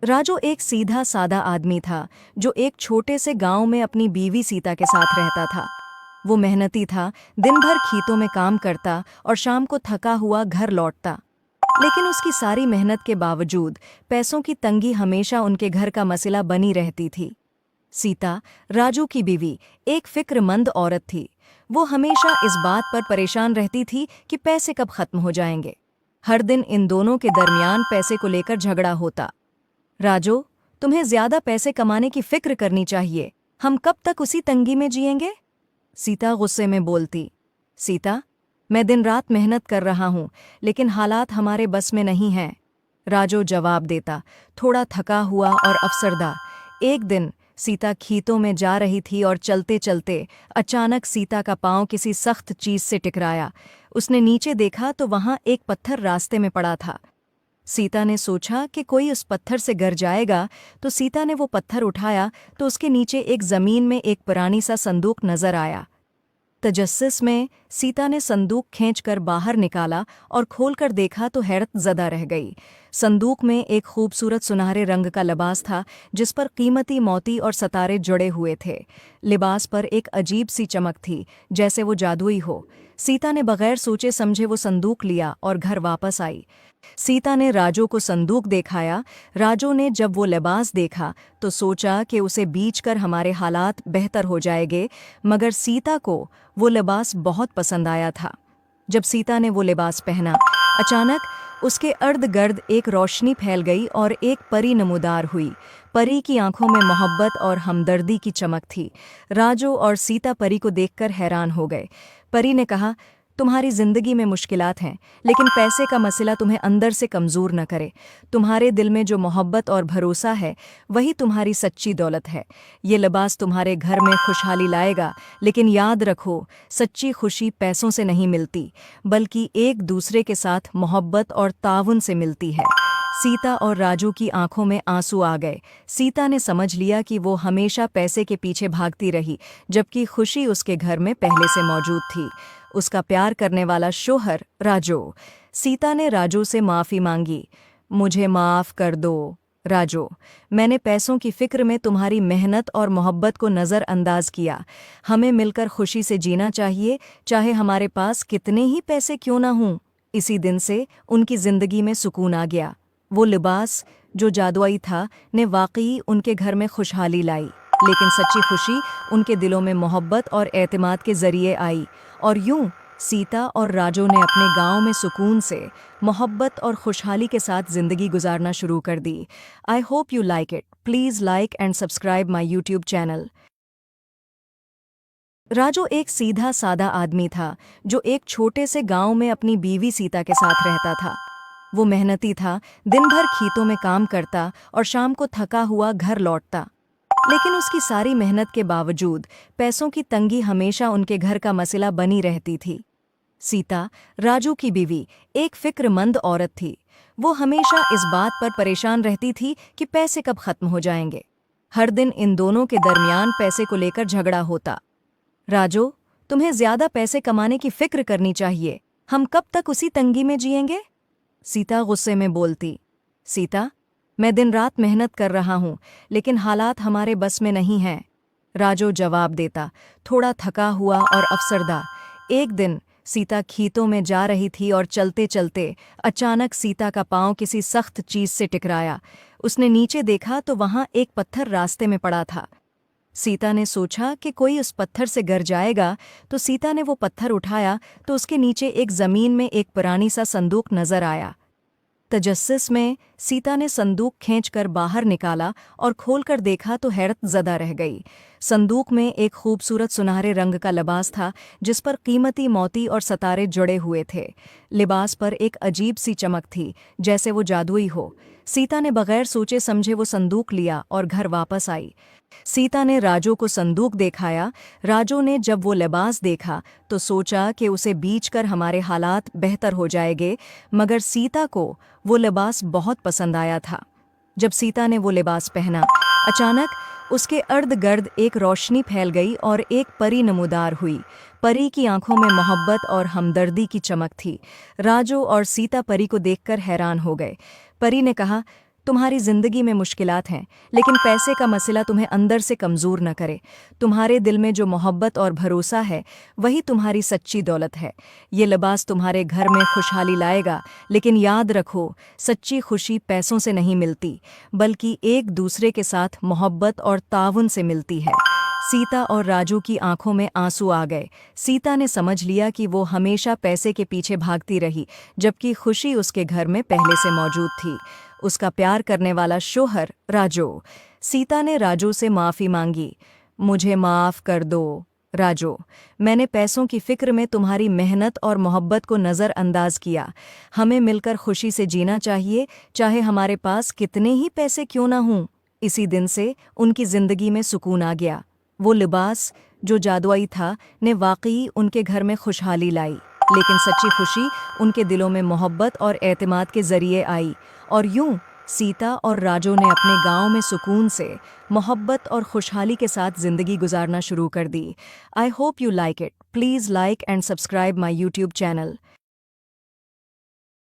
राजू एक सीधा सादा आदमी था जो एक छोटे से गांव में अपनी बीवी सीता के साथ रहता था। वो मेहनती था, दिन भर खेतों में काम करता और शाम को थका हुआ घर लौटता। लेकिन उसकी सारी मेहनत के बावजूद पैसों की तंगी हमेशा उनके घर का मसला बनी रहती थी। सीता, राजू की बीवी, एक फिक्रमंद औरत थी। वो हमेशा इस बात पर परेशान रहती थी कि पैसे कब खत्म हो जाएंगे। हर दिन इन दोनों के दरमियान पैसे को लेकर झगड़ा होता। राजू, तुम्हें ज्यादा पैसे कमाने की फिक्र करनी चाहिए। हम कब तक उसी तंगी में जिएंगे? सीता गुस्से में बोलती। सीता, मैं दिन रात मेहनत कर रहा हूं, लेकिन हालात हमारे बस में नहीं हैं। राजू जवाब देता, थोड़ा थका हुआ और अफसरदा। एक दिन सीता खेतों में जा रही थी और चलते चलते अचानक सीता का पांव किसी सख्त चीज से टकराया। उसने नीचे देखा तो वहां एक पत्थर रास्ते में पड़ा था। सीता ने सोचा कि कोई उस पत्थर से गिर जाएगा, तो सीता ने वो पत्थर उठाया तो उसके नीचे एक जमीन में एक पुरानी सा संदूक नजर आया। तजस्सुस में सीता ने संदूक खींचकर बाहर निकाला और खोलकर देखा तो हैरत ज़दा रह गई। संदूक में एक खूबसूरत सुनहरे रंग का लिबास था, जिस पर कीमती मोती और सितारे जुड़े हुए थे। लिबास पर एक अजीब सी चमक थी, जैसे वो जादुई हो। सीता ने बगैर सोचे समझे वो संदूक लिया और घर वापस आई। सीता ने राजू को संदूक दिखाया। राजू ने जब वो लिबास देखा तो सोचा कि उसे बेचकर हमारे हालात बेहतर हो जाएंगे, मगर सीता को वो लिबास बहुत पसंद आया था। जब सीता ने वो लिबास पहना, अचानक उसके अर्द गिर्द एक रोशनी फैल गई और एक परी नमूदार हुई। परी की आंखों में मोहब्बत और हमदर्दी की चमक थी। राजू और सीता परी को देखकर हैरान हो गए। परी ने कहा, तुम्हारी जिंदगी में मुश्किलात हैं, लेकिन पैसे का मसला तुम्हें अंदर से कमज़ोर न करे। तुम्हारे दिल में जो मोहब्बत और भरोसा है, वही तुम्हारी सच्ची दौलत है। ये लिबास तुम्हारे घर में खुशहाली लाएगा, लेकिन याद रखो, सच्ची खुशी पैसों से नहीं मिलती, बल्कि एक दूसरे के साथ मोहब्बत और ताउन से मिलती है। सीता और राजू की आंखों में आंसू आ गए। सीता ने समझ लिया कि वो हमेशा पैसे के पीछे भागती रही, जबकि खुशी उसके घर में पहले से मौजूद थी। उसका प्यार करने वाला शोहर राजू। सीता ने राजू से माफ़ी मांगी। मुझे माफ़ कर दो राजू, मैंने पैसों की फिक्र में तुम्हारी मेहनत और मोहब्बत को नज़रअंदाज किया। हमें मिलकर खुशी से जीना चाहिए, चाहे हमारे पास कितने ही पैसे क्यों ना हों। इसी दिन से उनकी ज़िंदगी में सुकून आ गया। वो लिबास जो जादुई था ने वाकई उनके घर में खुशहाली लाई, लेकिन सच्ची खुशी उनके दिलों में मोहब्बत और एतमाद के ज़रिए आई। और यूं सीता और राजू ने अपने गांव में सुकून से, मोहब्बत और खुशहाली के साथ ज़िंदगी गुजारना शुरू कर दी। I hope you like it. Please like and subscribe my YouTube channel. Raju एक सीधा सादा आदमी था जो एक छोटे से गांव में अपनी बीवी सीता के साथ रहता था। वो मेहनती था, दिन भर खेतों में काम करता और शाम को थका हुआ घर लौटता। लेकिन उसकी सारी मेहनत के बावजूद पैसों की तंगी हमेशा उनके घर का मसला बनी रहती थी। सीता, राजू की बीवी, एक फिक्रमंद औरत थी। वो हमेशा इस बात पर परेशान रहती थी कि पैसे कब खत्म हो जाएंगे। हर दिन इन दोनों के दरमियान पैसे को लेकर झगड़ा होता। राजू, तुम्हें ज्यादा पैसे कमाने की फिक्र करनी चाहिए। हम कब तक उसी तंगी में जिएंगे? सीता गुस्से में बोलती। सीता, मैं दिन रात मेहनत कर रहा हूं, लेकिन हालात हमारे बस में नहीं हैं। राजू जवाब देता, थोड़ा थका हुआ और अफसरदा। एक दिन सीता खेतों में जा रही थी और चलते चलते अचानक सीता का पांव किसी सख्त चीज से टकराया। उसने नीचे देखा तो वहां एक पत्थर रास्ते में पड़ा था। सीता ने सोचा कि कोई उस पत्थर से गिर जाएगा, तो सीता ने वो पत्थर उठाया तो उसके नीचे एक जमीन में एक पुरानी सा संदूक नजर आया। तजस्सुस में सीता ने संदूक खींचकर बाहर निकाला और खोलकर देखा तो हैरत ज़दा रह गई। संदूक में एक खूबसूरत सुनहरे रंग का लिबास था, जिस पर कीमती मोती और सितारे जुड़े हुए थे। लिबास पर एक अजीब सी चमक थी, जैसे वो जादुई हो। सीता ने बगैर सोचे समझे वो संदूक लिया और घर वापस आई। सीता ने राजू को संदूक दिखाया। राजू ने जब वो लिबास देखा तो सोचा कि उसे बेचकर हमारे हालात बेहतर हो जाएंगे, मगर सीता को वो लिबास बहुत पसंद आया था। जब सीता ने वो लिबास पहना, अचानक उसके अर्द गिर्द एक रोशनी फैल गई और एक परी नमूदार हुई। परी की आंखों में मोहब्बत और हमदर्दी की चमक थी। राजू और सीता परी को देखकर हैरान हो गए। परी ने कहा, तुम्हारी जिंदगी में मुश्किलात हैं, लेकिन पैसे का मसला तुम्हें अंदर से कमज़ोर न करे। तुम्हारे दिल में जो मोहब्बत और भरोसा है, वही तुम्हारी सच्ची दौलत है। ये लिबास तुम्हारे घर में खुशहाली लाएगा, लेकिन याद रखो, सच्ची खुशी पैसों से नहीं मिलती, बल्कि एक दूसरे के साथ मोहब्बत और ताउन से मिलती है। सीता और राजू की आंखों में आंसू आ गए। सीता ने समझ लिया कि वो हमेशा पैसे के पीछे भागती रही, जबकि खुशी उसके घर में पहले से मौजूद थी। उसका प्यार करने वाला शोहर राजू। सीता ने राजू से माफ़ी मांगी। मुझे माफ़ कर दो राजू, मैंने पैसों की फिक्र में तुम्हारी मेहनत और मोहब्बत को नज़रअंदाज किया। हमें मिलकर खुशी से जीना चाहिए, चाहे हमारे पास कितने ही पैसे क्यों ना हों। इसी दिन से उनकी ज़िंदगी में सुकून आ गया। वो लिबास जो जादुई था ने वाकई उनके घर में खुशहाली लाई, लेकिन सच्ची खुशी उनके दिलों में मोहब्बत और एतमाद के ज़रिए आई। और यूं सीता और राजू ने अपने गांव में सुकून से, मोहब्बत और खुशहाली के साथ ज़िंदगी गुजारना शुरू कर दी। I hope you like it. Please like and subscribe my YouTube channel.